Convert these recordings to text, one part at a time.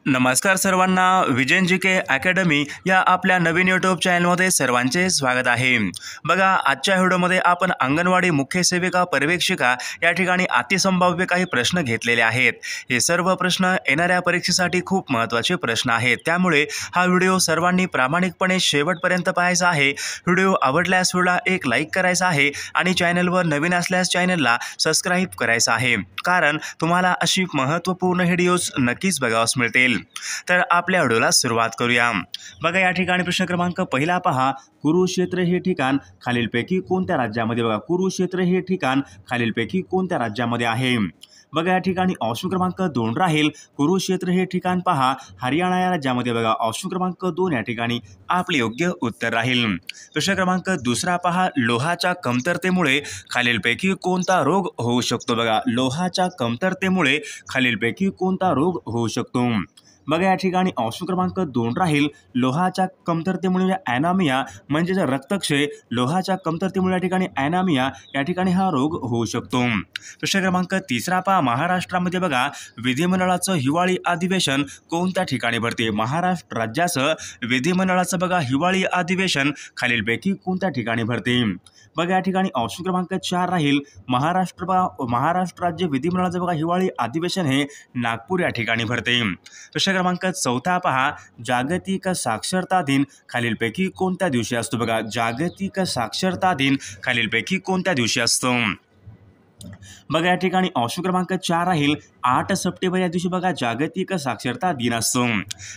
नमस्कार सर्वांना, विजयन जी के अकॅडमी या आपल्या नवीन यूट्यूब चॅनलमध्ये सर्वांचे स्वागत आहे। बघा, आजच्या व्हिडिओमध्ये आपण अंगणवाडी मुख्य सेविका पर्यवेक्षिका या ठिकाणी अतिसंभाव्य काही प्रश्न घेतलेले आहेत। हे सर्व प्रश्न येणाऱ्या परीक्षेसाठी खूप महत्त्वाचे प्रश्न आहेत, त्यामुळे हा व्हिडिओ सर्वांनी प्रामाणिकपणे शेवटपर्यंत पाहायचा आहे। व्हिडिओ आवडल्यास व्हिडिओला एक लाईक करायचा आहे आणि चॅनलवर नवीन असल्यास चॅनलला सबस्क्राईब करायचं आहे, कारण तुम्हाला अशी महत्त्वपूर्ण व्हिडिओज नक्कीच बघावयास मिळतील। तर आपल्या व्हिडिओला सुरुवात करूया। बघा, या ठिकाणी प्रश्न क्रमांक पहिला पहा, कुरुक्षेत्र हे ठिकाण खालीलपैकी कोणत्या राज्यामध्ये बघा कुरुक्षेत्र हे ठिकाण खालीलपैकी कोणत्या राज्यामध्ये आहे। बघा, या ठिकाणी ऑप्शन क्रमांक 2 राहील, कुरुक्षेत्र हे ठिकाण पहा हरियाणा या राज्यामध्ये बघा। ऑप्शन क्रमांक 2 या ठिकाणी आपले योग्य उत्तर राहील। प्रश्न क्रमांक दुसरा पहा, लोहाच्या कमतरतेमुळे खालीलपैकी कोणता रोग होऊ शकतो बघा। लोहाच्या कमतरतेमुळे खालीलपैकी कोणता रोग होऊ शकतो। बघा, या ठिकाणी ऑप्शन क्रमांक 2 राहील, लोहाच्या कमतरतेमुळे ॲनामिया म्हणजे रक्तक्षय, लोहाच्या कमतरतेमुळे या ठिकाणी ॲनामिया या ठिकाणी हा रोग होऊ शकतो। प्रश्न क्रमांक तिसरा पहा, महाराष्ट्रामध्ये बघा विधिमंडळाचं हिवाळी अधिवेशन कोणत्या ठिकाणी भरते। महाराष्ट्र राज्याचं विधिमंडळाचं बघा हिवाळी अधिवेशन खालीलपैकी कोणत्या ठिकाणी भरते। बघा, या ठिकाणी ऑप्शन क्रमांक 4 राहील, महाराष्ट्र राज्य विधिमंडळाचं बघा हिवाळी अधिवेशन हे नागपूर या ठिकाणी भरते। प्रश्न क्रमांक 4 पहा, जागतिक साक्षरता दिन खालीलपैकी कोणत्या दिवशी असतो बघा। जागतिक साक्षरता दिन खालीलपैकी कोणत्या दिवशी असतो। बघा, या ठिकाणी ऑप्शन क्रमांक 4 राहील, 8 सप्टेंबर या दिवशी बघा जागतिक साक्षरता दिन असतो।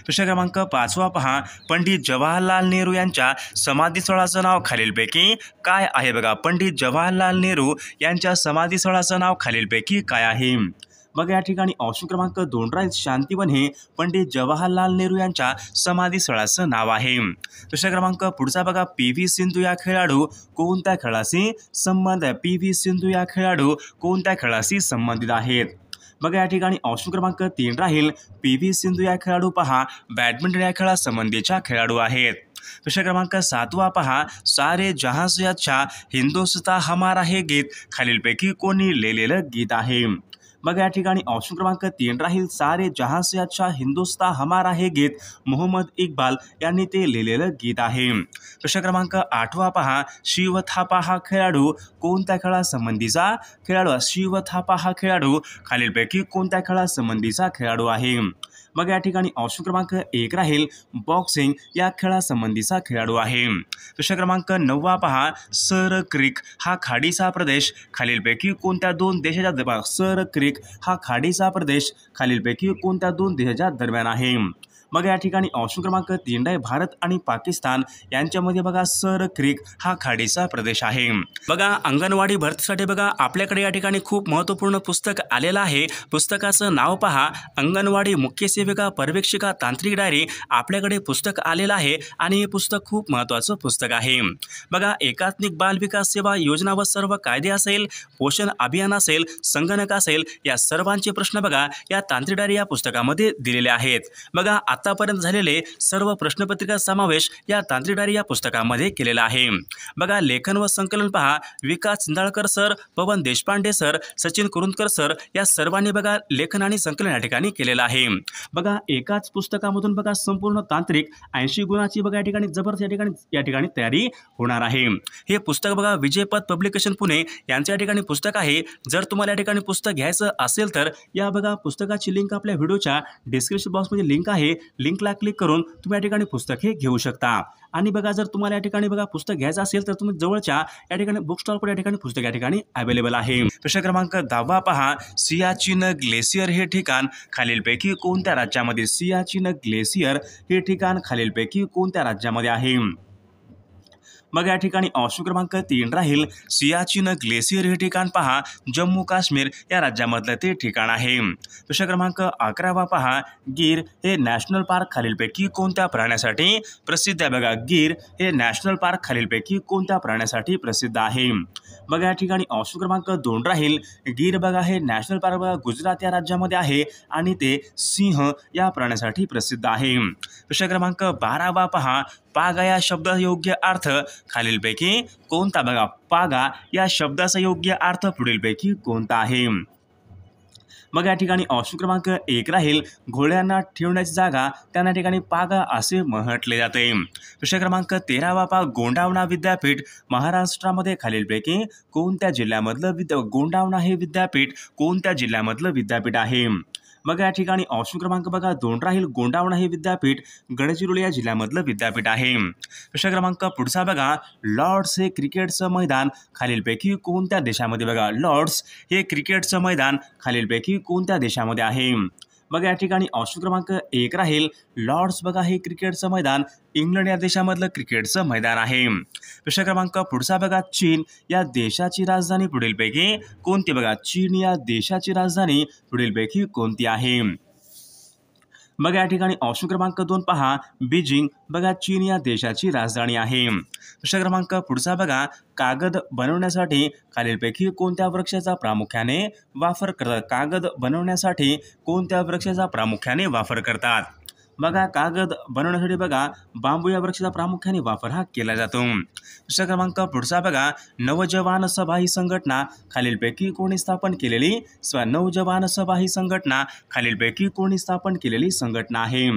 प्रश्न क्रमांक 5 पहा, पंडित जवाहरलाल नेहरू यांच्या समाधीस्थळाचं नाव खालीलपैकी काय आहे बघा। पंडित जवाहरलाल नेहरू यांच्या समाधीस्थळाचं नाव खालीलपैकी काय आहे। बघा, या ठिकाणी ऑप्शन क्रमांक 2 राहील, शांतिवन हे पंडित जवाहरलाल नेहरू यांच्या समाधीस्थळाचं नाव आहे। प्रश्न क्रमांक पुढचा बघा, पी.व्ही. सिंधू या खेळाडू कोणत्या खेळाशी संबंधित आहे। पी.व्ही. सिंधू या खेळाडू कोणत्या खेळाशी संबंधित आहेत। बघा, या ठिकाणी ऑप्शन क्रमांक 3 राहील, पी.व्ही. सिंधू या खेळाडू पहा बॅडमिंटन या खेळासंबंधीच्या खेळाडू आहेत। प्रश्न क्रमांक 7 पहा, सारे जहां से अच्छा हिंदुस्तान हमारा हे गीत खालीलपैकी कोणी लिहिलेलं गीत आहे। बघा, या ठिकाणी ऑप्शन क्रमांक 3 राहील, सारे जहां से अच्छा हिंदुस्तान हमारा हे गीत मोहम्मद इक्बाल यांनी ते लिहिलेलं गीत आहे। प्रश्न क्रमांक 8 पहा, शिव थापा हा खेळाडू कोणत्या खेळासंबंधीचा खेळाडू। शिव थापा हा खेळाडू खालीलपैकी कोणत्या खेळासंबंधीचा खेळाडू आहे। मग या ठिकाणी ऑप्शन क्रमांक 1 राहील, बॉक्सिंग या खेळासंबंधीचा खेळाडू आहे। प्रश्न क्रमांक 9 पहा, सर क्रिक हा खाडीचा प्रदेश खालीलपैकी कोणत्या 2 देशाच्या सर क्रिक हा खाडीचा प्रदेश खालीलपैकी कोणत्या 2 देशाच्या दरम्यान आहे। मग या ठिकाणी ऑप्शन क्रमांक 3 आहे, भारत आणि पाकिस्तान यांच्यामध्ये बघा सर क्रिक हा खाडीचा प्रदेश आहे। बघा, अंगणवाडी भरतीसाठी बघा आपल्याकडे या ठिकाणी खूप महत्त्वपूर्ण पुस्तक आलेलं आहे। पुस्तकाचं नाव पहा, अंगणवाडी मुख्य सेविका पर्यवेक्षिका तांत्रिक डायरी। आपल्याकडे पुस्तक आलेलं आहे आणि हे पुस्तक खूप महत्त्वाचं पुस्तक आहे। बघा, एकात्मिक बाल विकास सेवा योजना व सर्व कायदे असेल, पोषण अभियान असेल, संगणक असेल, या सर्वांचे प्रश्न बघा या तांत्रिक डायरी या पुस्तकामध्ये दिलेले आहेत। बघा, आतापर्यंत झालेले सर्व प्रश्नपत्रिका समावेश या तांत्रिक डायरी या पुस्तकामध्ये केलेला आहे। बघा, लेखन व संकलन पहा, विकास चिंदाळकर सर, पवन देशपांडे सर, सचिन कुरुंदकर सर या सर्वांनी बघा लेखन आणि संकलन या ठिकाणी केलेलं आहे। बघा, एकाच पुस्तकामधून बघा संपूर्ण तांत्रिक 80 गुणाची बघा या ठिकाणी जबरदस्त या ठिकाणी तयारी होणार आहे। हे पुस्तक बघा विजयपथ पब्लिकेशन पुणे यांच्या या ठिकाणी पुस्तक आहे। जर तुम्हाला या ठिकाणी पुस्तक घ्यायचं असेल तर या बघा पुस्तकाची लिंक आपल्या व्हिडिओच्या डिस्क्रिप्शन बॉक्समध्ये लिंक आहे, लिंकला क्लिक करून तुम्ही या ठिकाणी पुस्तक हे घेऊ शकता। आणि बघा, जर तुम्हाला या ठिकाणी बघा पुस्तक घ्यायचं असेल तर तुम्ही जवळच्या या ठिकाणी बुक स्टॉलवर या ठिकाणी पुस्तक या ठिकाणी अवेलेबल आहे। प्रश्न क्रमांक 10 पहा, सियाचीन ग्लेशियर हे ठिकाण खालीलपैकी कोणत्या राज्यामध्ये। सियाचीन ग्लेशियर हे ठिकाण खालीलपैकी कोणत्या राज्यामध्ये आहे। मग या ठिकाणी ऑप्शन क्रमांक 3 राहील, सियाचीन ग्लेशियर हे ठिकाण पहा जम्मू काश्मीर या राज्यामधलं ते ठिकाण आहे। प्रश्न क्रमांक 11 पहा, गीर हे नॅशनल पार्क खालीलपैकी कोणत्या प्राण्यासाठी प्रसिद्ध आहे बघा। गीर हे नॅशनल पार्क खालीलपैकी कोणत्या प्राण्यासाठी प्रसिद्ध आहे। बघा, या ठिकाणी ऑप्शन क्रमांक 2 राहील, गीर बघा हे नॅशनल पार्क बघा गुजरात या राज्यामध्ये आहे आणि ते सिंह या प्राण्यासाठी प्रसिद्ध आहे। प्रश्न क्रमांक 12 पहा, पागा या शब्दाचा योग्य अर्थ खालीलपैकी कोणता बघा। पागा या शब्दाचा योग्य अर्थ पुढीलपैकी कोणता आहे। मग या ठिकाणी ऑप्शन क्रमांक 1 राहील घोड्यांना ठेवण्याची जागा त्यांना ठिकाणी पागा असे म्हटले जाते. प्रश्न क्रमांक 13 पहा गोंडावणा विद्यापीठ महाराष्ट्रामध्ये खालीलपैकी कोणत्या जिल्ह्यामधलं गोंडावणा हे विद्यापीठ कोणत्या जिल्ह्यामधलं विद्यापीठ आहे. मग या ठिकाणी ऑप्शन क्रमांक बघा 2 राहील गोंडावणा हे विद्यापीठ गडचिरोली या जिल्ह्यामधलं विद्यापीठ आहे. प्रश्न क्रमांक पुढचा बघा लॉर्ड्स हे क्रिकेटचं मैदान खालीलपैकी कोणत्या देशामध्ये बघा लॉर्ड्स हे क्रिकेटचं मैदान खालीलपैकी कोणत्या देशामध्ये आहे. मग या ठिकाणी ऑप्शन क्रमांक 1 राहील लॉर्ड्स बघा हे क्रिकेटचं मैदान इंग्लंड या देशामधलं क्रिकेटचं मैदान आहे. प्रश्न क्रमांक पुढचा बघा चीन या देशाची राजधानी पुढीलपैकी कोणती बघा चीन या देशाची राजधानी पुढीलपैकी कोणती आहे. मग या ठिकाणी ऑप्शन क्रमांक 2 पहा बीजिंग बघा चीन या देशाची राजधानी आहे. प्रश्न क्रमांक पुढचा बघा कागद बनवण्यासाठी खालीलपैकी कोणत्या वृक्षाचा प्रामुख्याने वापर करतात. कागद बनवण्यासाठी कोणत्या वृक्षाचा प्रामुख्याने वापर करतात. बघा कागद बनवण्यासाठी बघा बांबू या वृक्षाचा प्रामुख्याने वापर हा केला जातो. प्रश्न क्रमांक पुढचा बघा नवजवान सभा ही संघटना खालीलपैकी कोणी स्थापन केलेली नवजवान सभा ही संघटना खालीलपैकी कोणी स्थापन केलेली संघटना आहे.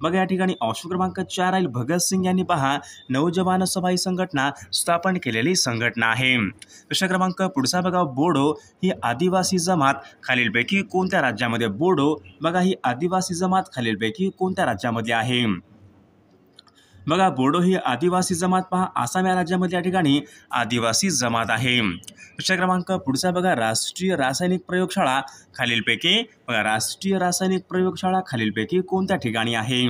मग या ठिकाणी ऑप्शन क्रमांक 4 राहील भगतसिंग यांनी पहा नवजवान सभा ही संघटना स्थापन केलेली संघटना आहे. प्रश्न क्रमांक पुढचा बघा बोडो ही आदिवासी जमात खालीलपैकी कोणत्या राज्यामध्ये बोडो बघा ही आदिवासी जमात खालीलपैकी कोणत्या राज्यामध्ये आहे. बघा बोडो ही आदिवासी जमात पहा आसाम या राज्यामध्ये या ठिकाणी आदिवासी जमात आहे. प्रश्न क्रमांक पुढचा बघा राष्ट्रीय रासायनिक प्रयोगशाळा खालीलपैकी बघा राष्ट्रीय रासायनिक प्रयोगशाळा खालीलपैकी कोणत्या ठिकाणी आहे.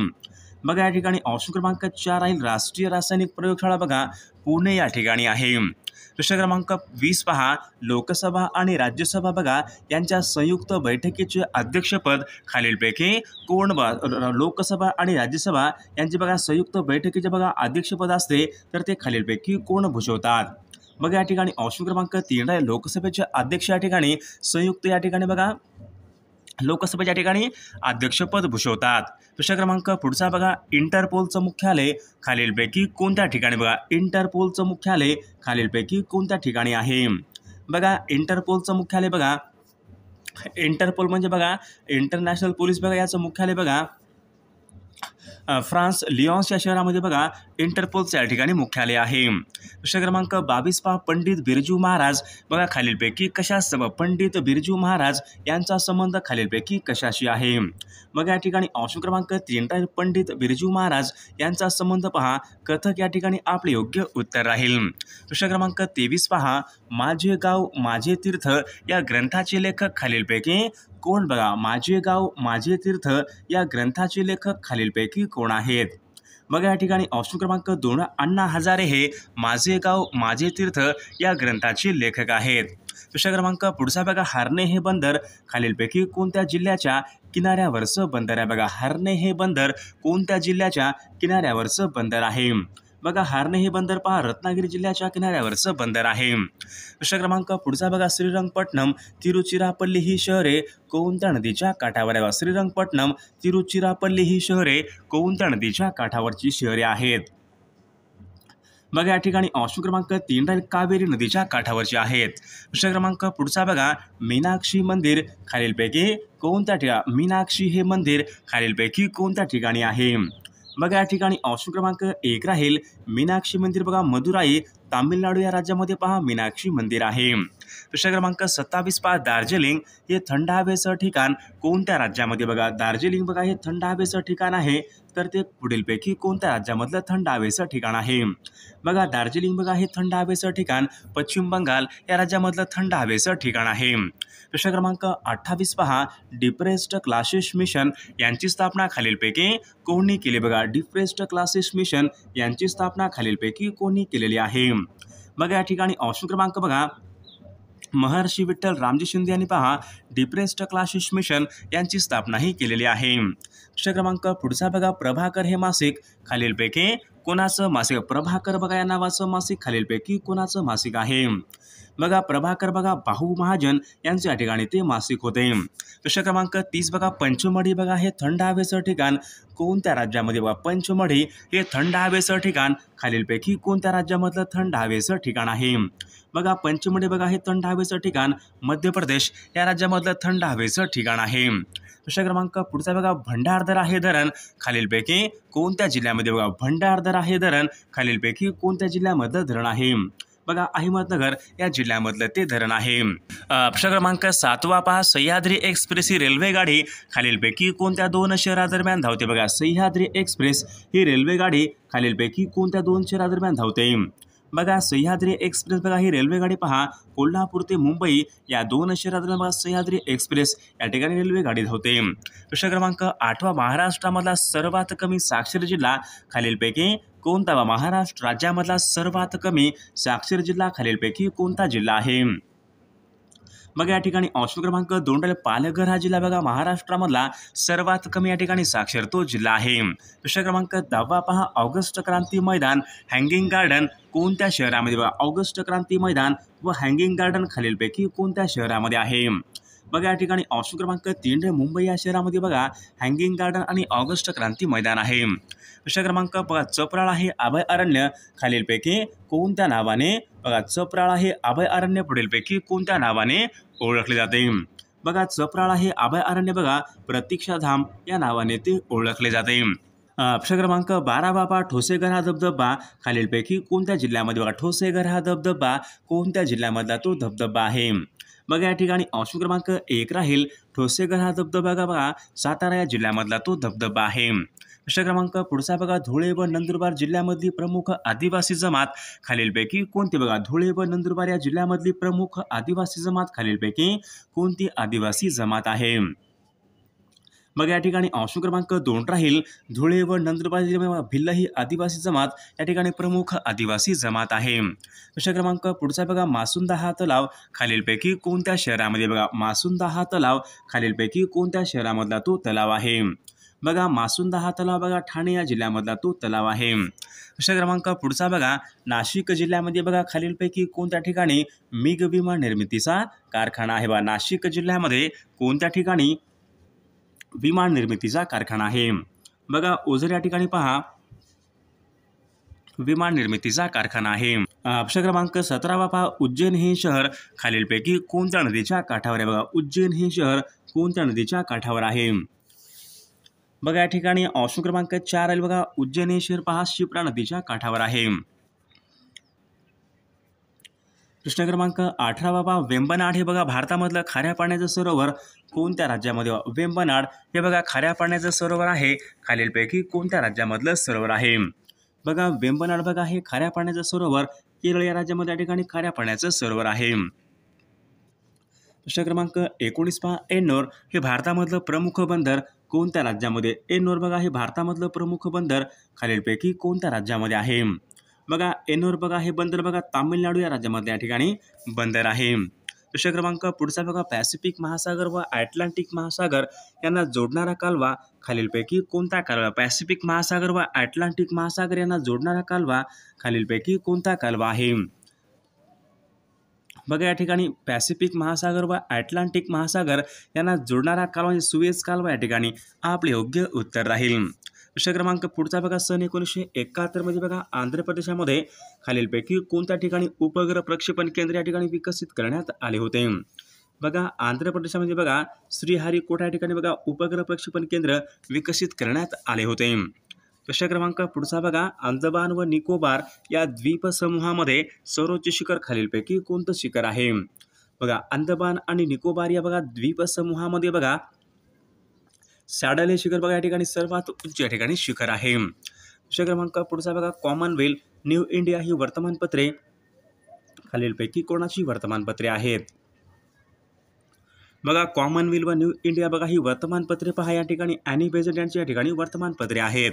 बघा या ठिकाणी ऑप्शन क्रमांक 4 राहील राष्ट्रीय रासायनिक प्रयोगशाळा बघा पुणे या ठिकाणी आहे. प्रश्न क्रमांक 20 पहा लोकसभा आणि राज्यसभा बघा यांच्या संयुक्त बैठकीचे अध्यक्षपद खालीलपैकी कोण लोकसभा आणि राज्यसभा यांचे बघा संयुक्त बैठकीचे बघा अध्यक्षपद असते तर ते खालीलपैकी कोण भूषवतात. बघा या ठिकाणी ऑप्शन क्रमांक 3 आहे लोकसभेचे अध्यक्ष या ठिकाणी संयुक्त या ठिकाणी बघा लोकसभेच्या ठिकाणी अध्यक्षपद भूषवतात. प्रश्न क्रमांक पुढचा बघा इंटरपोलचं मुख्यालय खालीलपैकी कोणत्या ठिकाणी बघा इंटरपोलचं मुख्यालय खालीलपैकी कोणत्या ठिकाणी आहे. बघा इंटरपोलचं मुख्यालय बघा इंटरपोल म्हणजे बघा इंटरनॅशनल पोलीस बघा याचं मुख्यालय बघा फ्रान्स लिऑन्स या शहरामध्ये बघा इंटरपोलचं या ठिकाणी मुख्यालय आहे. प्रश्न क्रमांक 22 पहा पंडित बिरजू महाराज बघा खालीलपैकी पंडित बिरजू महाराज यांचा संबंध खालीलपैकी कशाशी आहे. मग या ठिकाणी ऑप्शन क्रमांक 3 पंडित बिरजू महाराज यांचा संबंध पहा कथक या ठिकाणी आपले योग्य उत्तर राहील. प्रश्न क्रमांक 23 पहा माझे गाव माझे तीर्थ या ग्रंथाचे लेखक खालीलपैकी कोण बघा माझे गाव माझे तीर्थ या ग्रंथाचे लेखक खालीलपैकी कोण आहेत. मग या ठिकाणी ऑप्शन क्रमांक 2 अण्णा हजारे हे माझे गाव माझे तीर्थ या ग्रंथाचे लेखक आहेत. प्रश्न क्रमांक पुढचा बघा हर्णे हे बंदर खालीलपैकी कोणत्या जिल्ह्याच्या किनाऱ्यावरचं बंदर आहे. बघा हर्णे हे बंदर कोणत्या जिल्ह्याच्या किनाऱ्यावरचं बंदर आहे. बघा हर्णे हे बंदर पहा रत्नागिरी जिल्ह्याच्या किनाऱ्यावरचं बंदर आहे. प्रश्न क्रमांक पुढचा बघा श्रीरंगपट्टणम तिरुचिरापल्ली ही शहरे कोणत्या नदीच्या काठावर आहे. श्रीरंगपट्टणम तिरुचिरापल्ली ही शहरे कोणत्या नदीच्या काठावरची शहरे आहेत. बघा या ठिकाणी ऑप्शन क्रमांक 3 राहील कावेरी नदीच्या काठावरची आहेत. प्रश्न क्रमांक पुढचा बघा मीनाक्षी मंदिर खालीलपैकी कोणत्या मीनाक्षी हे मंदिर खालीलपैकी कोणत्या ठिकाणी आहे. बघा या ठिकाणी ऑप्शन क्रमांक 1 राहील मीनाक्षी मंदिर बघा मदुराई तामिळनाडू या राज्यामध्ये पहा मीनाक्षी मंदिर आहे. प्रश्न क्रमांक 27 पहा दार्जिलिंग हे थंड हवेचं ठिकाण कोणत्या राज्यामध्ये बघा दार्जिलिंग बघा हे थंड हवेचं ठिकाण आहे तर ते पुढीलपैकी कोणत्या राज्यामधलं थंड हवेचं ठिकाण आहे. बघा दार्जिलिंग बघा हे थंड हवेचं ठिकाण पश्चिम बंगाल या राज्यामधलं थंड हवेचं ठिकाण आहे. प्रश्न क्रमांक 28 पहा डिप्रेस्ड क्लासेस मिशन यांची स्थापना खालीलपैकी कोणी केली. बघा डिप्रेस्ड क्लासेस मिशन यांची स्थापना खालीलपैकी कोणी केलेली आहे. बघा या ठिकाणी ऑप्शन क्रमांक बघा महर्षी विठ्ठल रामजी शिंदे यांनी पहा डिप्रेस्ड क्लासेस मिशन यांची स्थापना ही केलेली आहे. प्रश्न क्रमांक पुढचा बघा प्रभाकर हे मासिक खालीलपैकी कोणाचं मासिक? प्रभाकर बघा या नावाचं मासिक खालीलपैकी कोणाचं मासिक आहे? बघा प्रभाकर बघा भाऊ महाजन यांचं या ठिकाणी ते मासिक होते. प्रश्न क्रमांक 30 बघा पंचमढी बघा हे थंड हवेचं ठिकाण कोणत्या राज्यामध्ये? बघा पंचमढी हे थंड हवेचं ठिकाण खालीलपैकी कोणत्या राज्यामधलं थंड हवेचं ठिकाण आहे? बघा पंचमढी बघा हे थंड हवेचं ठिकाण मध्य प्रदेश या राज्यामधलं थंड हवेचं ठिकाण आहे. प्रश्न क्रमांक पुढचा बघा भंडारदरा हे धरण खालीलपैकी कोणत्या जिल्ह्यामध्ये? बघा भंडारदरा हे धरण खालीलपैकी कोणत्या जिल्ह्यामधलं धरण आहे? बघा अहमदनगर या जिल्ह्यामधलं ते धरण आहे. प्रश्न क्रमांक 7 पहा सह्याद्री एक्सप्रेस ही रेल्वेगाडी खालीलपैकी कोणत्या 2 शहरादरम्यान धावते? बघा सह्याद्री एक्सप्रेस ही रेल्वेगाडी खालीलपैकी कोणत्या 2 शहरादरम्यान धावते? बघा सह्याद्री एक्सप्रेस बघा ही रेल्वेगाडी पहा कोल्हापूर ते मुंबई या 2 शहरादरम्यान बघा सह्याद्री एक्सप्रेस या ठिकाणी रेल्वेगाडी धावते. प्रश्न क्रमांक 8 महाराष्ट्रामधला सर्वात कमी साक्षर जिल्हा खालीलपैकी कोणता? महाराष्ट्र राज्यामधला सर्वात कमी साक्षर जिल्हा खालीलपैकी कोणता जिल्हा आहे? बघा या ठिकाणी ऑप्शन क्रमांक 2 पालघर हा जिल्हा बघा महाराष्ट्रामधला सर्वात कमी या ठिकाणी साक्षर तो जिल्हा आहे. प्रश्न क्रमांक 10 पहा August Kranti Maidan hanging garden कोणत्या शहरामध्ये? बघा ऑगस्ट क्रांती मैदान व हँगिंग गार्डन खालीलपैकी कोणत्या शहरामध्ये आहे? बघा या ठिकाणी ऑप्शन क्रमांक 3 मुंबई या शहरामध्ये बघा हँगिंग गार्डन आणि ऑगस्ट क्रांती मैदान आहे. प्रश्न क्रमांक बघा चपराळा हे अभयारण्य खालीलपैकी कोणत्या नावाने? बघा चपराळा हे अभयारण्य पुढीलपैकी कोणत्या नावाने ओळखले जाते? बघा चपराळा हे अभयारण्य बघा प्रतीक्षाधाम या नावाने ते ओळखले जाते. प्रश्न क्रमांक 12 बाबा ठोसेघर हा धबधबा खालीलपैकी कोणत्या जिल्ह्यामध्ये? बघा ठोसेघर हा धबधबा कोणत्या जिल्ह्यामधला तो धबधबा आहे? बघा या ठिकाणी ऑप्शन क्रमांक 1 राहील ठोसेघर हा धबधबा बघा सातारा या जिल्ह्यामधला तो धबधबा आहे. प्रश्न क्रमांक पुढचा बघा धुळे व नंदुरबार जिल्ह्यामधली प्रमुख आदिवासी जमात खालीलपैकी कोणती? बघा धुळे व नंदुरबार या जिल्ह्यामधली प्रमुख आदिवासी जमात खालीलपैकी कोणती आदिवासी जमात आहे? बघा या ठिकाणी ऑप्शन क्रमांक 2 राहील धुळे व नंदुरबार जिल्ह्यामध्ये भिल्ल ही आदिवासी जमात या ठिकाणी प्रमुख आदिवासी जमात आहे. प्रश्न क्रमांक पुढचा बघा मासुंदा हा तलाव खालीलपैकी कोणत्या शहरामध्ये? बघा मासुंदा हा तलाव खालीलपैकी कोणत्या शहरामधला तो तलाव आहे? बघा मासुंदा हा तलाव बघा ठाणे या जिल्ह्यामधला तो तलाव आहे. प्रश्न क्रमांक पुढचा बघा नाशिक जिल्ह्यामध्ये बघा खालीलपैकी कोणत्या ठिकाणी मिग विमान निर्मितीचा कारखाना आहे? बघा नाशिक जिल्ह्यामध्ये कोणत्या ठिकाणी विमान निर्मितीचा कारखाना आहे? बघा ओझर या ठिकाणी पहा विमान निर्मितीचा कारखाना आहे. प्रश्न क्रमांक 17 पहा उज्जैन हे शहर खालीलपैकी कोणत्या नदीच्या काठावर आहे? बघा उज्जैन हे शहर कोणत्या नदीच्या काठावर आहे? बघा या ठिकाणी ऑप्शन क्रमांक 4 आहे बघा उज्जैन हे शहर पहा शिप्रा नदीच्या काठावर आहे. प्रश्न क्रमांक 18 बाबा वेंबनाड हे बघा भारतामधलं खाऱ्या पाण्याचं सरोवर कोणत्या राज्यामध्ये? वेंबनाड हे बघा खाऱ्या पाण्याचं सरोवर आहे खालीलपैकी कोणत्या राज्यामधलं सरोवर आहे? बघा वेंबनाड बघा हे खाऱ्या पाण्याचं सरोवर केरळ या राज्यामध्ये या ठिकाणी खाऱ्या पाण्याचं सरोवर आहे. प्रश्न क्रमांक 19 पहा एन्नोर हे भारतामधलं प्रमुख बंदर कोणत्या राज्यामध्ये? एन्नोर बघा हे भारतामधलं प्रमुख बंदर खालीलपैकी कोणत्या राज्यामध्ये आहे? बघा एन्नोर बघा हे बंदर बघा तामिळनाडू या राज्यामध्ये या ठिकाणी बंदर आहे. प्रश्न क्रमांक पुढचा बघा पॅसिफिक महासागर व अटलांटिक महासागर यांना जोडणारा कालवा खालीलपैकी कोणता कालवा? पॅसिफिक महासागर व अटलांटिक महासागर यांना जोडणारा कालवा खालीलपैकी कोणता कालवा आहे? बघा या ठिकाणी पॅसिफिक महासागर व अटलांटिक महासागर यांना जोडणारा कालवा सुएझ कालवा या ठिकाणी आपले योग्य उत्तर राहील. प्रश्न क्रमांक पुढचा बघा सन 1971 मध्ये बघा आंध्र प्रदेशामध्ये खालीलपैकी कोणत्या ठिकाणी उपग्रह प्रक्षेपण केंद्र या ठिकाणी विकसित करण्यात आले होते? बघा आंध्र प्रदेशामध्ये बघा श्रीहरिकोटा या ठिकाणी बघा उपग्रह प्रक्षेपण केंद्र विकसित करण्यात आले होते. प्रश्न क्रमांक पुढचा बघा अंदमान व निकोबार या द्वीप समूहामध्ये सर्वोच्च शिखर खालीलपैकी कोणतं शिखर आहे? बघा अंदमान आणि निकोबार या बघा द्वीप समूहामध्ये बघा सॅडल हे शिखर बघा या ठिकाणी सर्वात उंच या ठिकाणी शिखर आहे. प्रश्न क्रमांक पुढचा बघा कॉमनवेल्थ न्यू इंडिया ही वर्तमानपत्रे खालीलपैकी कोणाची वर्तमानपत्रे आहेत? बघा कॉमनवेल्थ व न्यू इंडिया बघा ही वर्तमानपत्रे पहा या ठिकाणी ॲनी बेझंट यांची या ठिकाणी वर्तमानपत्रे आहेत.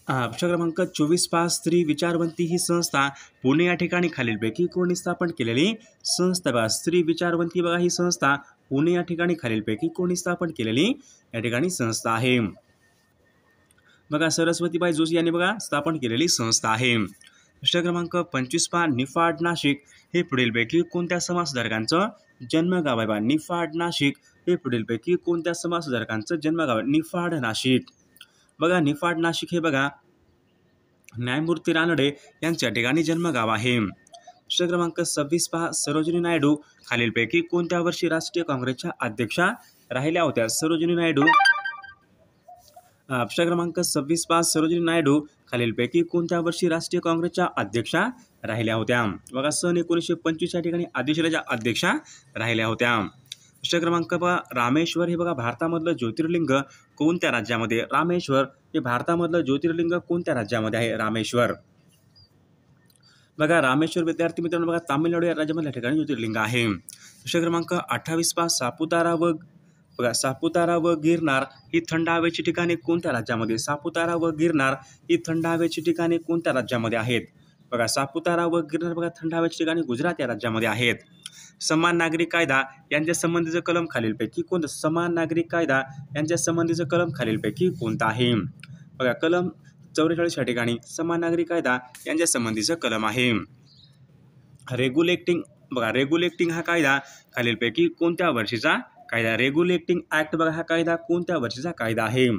प्रश्न क्रमांक 24 पहा स्त्री विचारवंती ही संस्था पुणे या ठिकाणी खालीलपैकी कोणी स्थापन केलेली संस्था? बघा स्त्री विचारवंती बघा ही संस्था पुणे या ठिकाणी खालीलपैकी कोणी स्थापन केलेली या ठिकाणी संस्था आहे? बघा सरस्वतीबाई जोशी यांनी बघा स्थापन केलेली संस्था आहे. प्रश्न क्रमांक 25 पहा, निफाड नाशिक हे पुढीलपैकी कोणत्या समाजसुधारकांचं जन्मगाव आहे? निफाड नाशिक हे पुढीलपैकी कोणत्या समाजसुधारकांचं जन्मगाव आहे? निफाड नाशिक. बघा निफाड नाशिक हे बघा न्यायमूर्ती रानडे यांच्या ठिकाणी जन्मगाव आहे. प्रश्न क्रमांक 26 पहा, सरोजिनी नायडू खालीलपैकी कोणत्या वर्षी राष्ट्रीय काँग्रेसच्या अध्यक्षा राहिल्या होत्या? सरोजिनी नायडू प्रश्न क्रमांक 26 पहा, सरोजिनी नायडू खालीलपैकी कोणत्या वर्षी राष्ट्रीय काँग्रेसच्या अध्यक्षा राहिल्या होत्या? बघा सन 1925 या ठिकाणी आदिशराच्या अध्यक्षा राहिल्या होत्या. प्रश्न क्रमांक पहा, रामेश्वर हे बघा भारतामधलं ज्योतिर्लिंग कोणत्या राज्यामध्ये? रामेश्वर हे भारतामधलं ज्योतिर्लिंग कोणत्या राज्यामध्ये आहे? रामेश्वर. बघा रामेश्वर विद्यार्थी मित्रांनो बघा तामिळनाडू या राज्यामधल्या ठिकाणी ज्योतिर्लिंग आहे. प्रश्न क्रमांक 28 पहा, सापुतारा व गिरनार ही थंड हवेची ठिकाणे कोणत्या राज्यामध्ये? सापुतारा व गिरनार ही थंड हवेची ठिकाणे कोणत्या राज्यामध्ये आहेत? बघा सापुतारा व गिरनार बघा थंड हवेची ठिकाणे गुजरात या राज्यामध्ये आहेत. समान नागरिक कायदा यांच्या संबंधीचं कलम खालीलपैकी कोणतं? समान नागरिक कायदा यांच्या संबंधीचं कलम खालीलपैकी कोणतं आहे? बघा कलम 44 या ठिकाणी समान नागरिक कायदा यांच्या संबंधीचं कलम आहे. रेग्युलेटिंग हा कायदा खालीलपैकी कोणत्या वर्षीचा कायदा? रेग्युलेटिंग ऍक्ट बघा हा कायदा कोणत्या वर्षीचा कायदा आहे?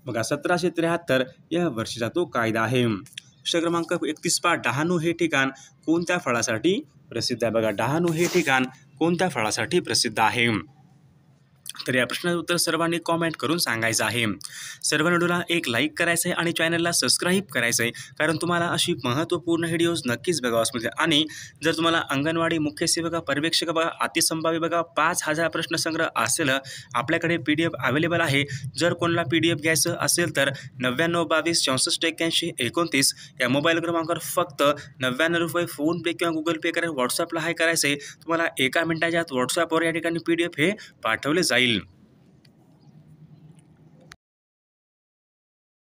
बघा 1773 या वर्षीचा तो कायदा आहे. प्रश्न क्रमांक 31 पहा, डहाणू हे ठिकाण कोणत्या फळासाठी प्रसिद्ध आहे? बघा डहाणू हे ठिकाण कोणत्या फळासाठी प्रसिद्ध आहे? तर या प्रश्नाचं उत्तर सर्वांनी कॉमेंट करून सांगायचं आहे. सर्व व्हिडिओला एक लाईक करायचं आहे आणि चॅनलला सबस्क्राईब करायचं आहे, कारण तुम्हाला अशी महत्त्वपूर्ण व्हिडिओज नक्कीच बघावास मिळतील. आणि जर तुम्हाला अंगणवाडी मुख्य सेविका पर्यवेक्षक बघा अतिसंभाव्य बघा 5000 प्रश्नसंग्रह असेल आपल्याकडे PDF अवेलेबल आहे. जर कोणाला PDF घ्यायचं असेल तर 9922 64 81 29 या मोबाईल क्रमांकावर फक्त 99 रुपये फोनपे किंवा गुगल पे करा. व्हॉट्सअपला हाय करायचं आहे. तुम्हाला 1 मिनिटाच्या आत व्हॉट्सअपवर या ठिकाणी PDF हे पाठवले जाईल.